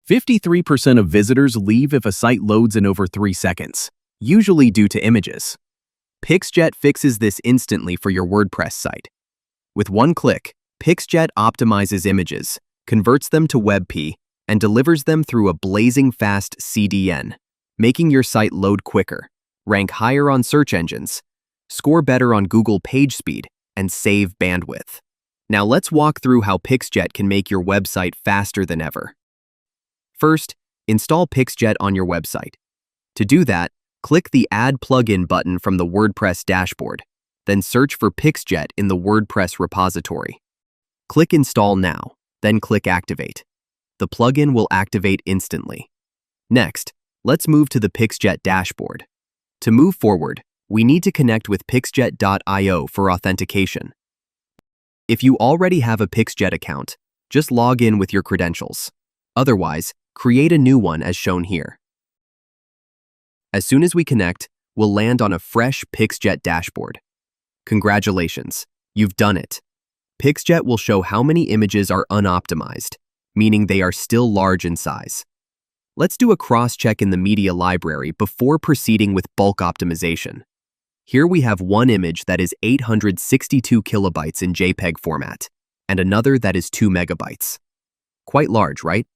53% of visitors leave if a site loads in over 3 seconds, usually due to images. PixJet fixes this instantly for your WordPress site. With one click, PixJet optimizes images, converts them to WebP, and delivers them through a blazing fast CDN, making your site load quicker, rank higher on search engines, score better on Google PageSpeed, and save bandwidth. Now let's walk through how PixJet can make your website faster than ever. First, install PixJet on your website. To do that, click the Add Plugin button from the WordPress dashboard, then search for PixJet in the WordPress repository. Click Install Now, then click Activate. The plugin will activate instantly. Next, let's move to the PixJet dashboard. To move forward, we need to connect with PixJet.io for authentication. If you already have a PixJet account, just log in with your credentials. Otherwise, create a new one as shown here. As soon as we connect, we'll land on a fresh PixJet dashboard. Congratulations, you've done it. PixJet will show how many images are unoptimized, meaning they are still large in size. Let's do a cross-check in the media library before proceeding with bulk optimization. Here we have one image that is 862 kilobytes in JPEG format, and another that is 2 megabytes. Quite large, right?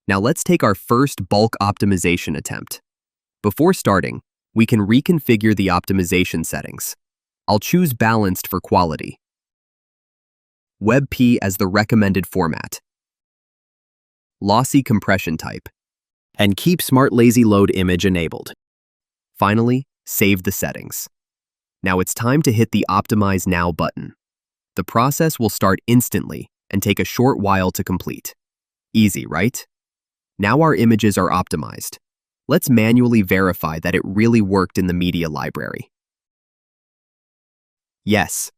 Now let's take our first bulk optimization attempt. Before starting, we can reconfigure the optimization settings. I'll choose balanced for quality. WebP as the recommended format. Lossy compression type. And keep Smart Lazy Load image enabled. Finally, save the settings. Now it's time to hit the Optimize Now button. The process will start instantly and take a short while to complete. Easy, right? Now our images are optimized. Let's manually verify that it really worked in the media library. Yes,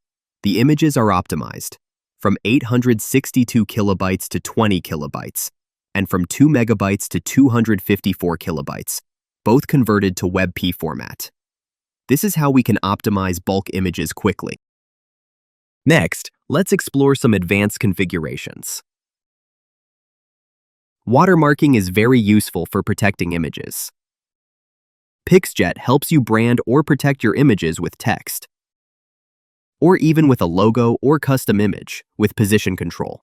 the images are optimized, from 862 kilobytes to 20 kilobytes, and from 2 megabytes to 254 kilobytes, both converted to WebP format. This is how we can optimize bulk images quickly. Next, let's explore some advanced configurations. Watermarking is very useful for protecting images. PixJet helps you brand or protect your images with text, or even with a logo or custom image with position control.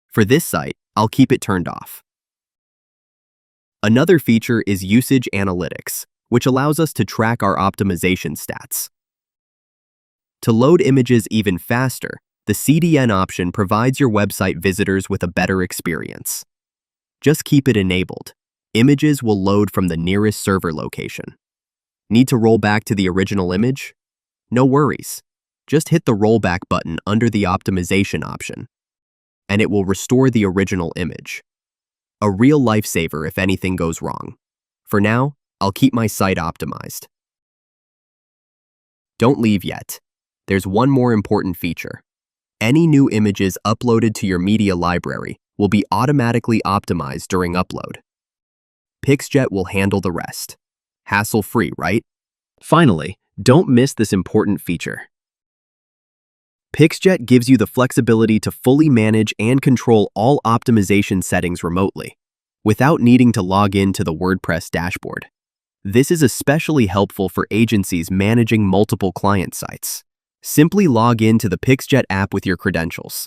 For this site, I'll keep it turned off. Another feature is usage analytics, which allows us to track our optimization stats. To load images even faster, the CDN option provides your website visitors with a better experience. Just keep it enabled. Images will load from the nearest server location. Need to roll back to the original image? No worries. Just hit the rollback button under the optimization option, and it will restore the original image. A real lifesaver if anything goes wrong. For now, I'll keep my site optimized. Don't leave yet. There's one more important feature. Any new images uploaded to your media library will be automatically optimized during upload. PixJet will handle the rest. Hassle-free, right? Finally, don't miss this important feature. PixJet gives you the flexibility to fully manage and control all optimization settings remotely, without needing to log in to the WordPress dashboard. This is especially helpful for agencies managing multiple client sites. Simply log in to the PixJet app with your credentials.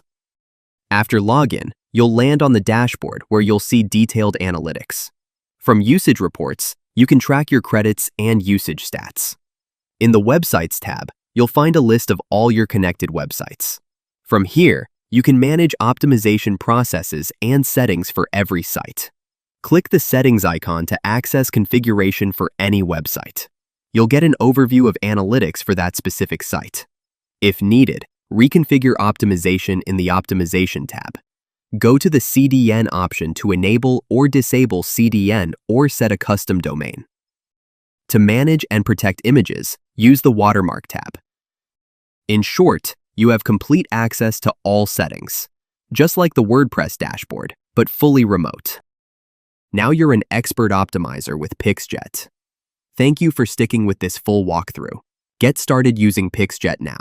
After login, you'll land on the dashboard where you'll see detailed analytics. From usage reports, you can track your credits and usage stats. In the Websites tab, you'll find a list of all your connected websites. From here, you can manage optimization processes and settings for every site. Click the Settings icon to access configuration for any website. You'll get an overview of analytics for that specific site. If needed, reconfigure optimization in the Optimization tab. Go to the CDN option to enable or disable CDN or set a custom domain. To manage and protect images, use the Watermark tab. In short, you have complete access to all settings, just like the WordPress dashboard, but fully remote. Now you're an expert optimizer with PixJet. Thank you for sticking with this full walkthrough. Get started using PixJet now.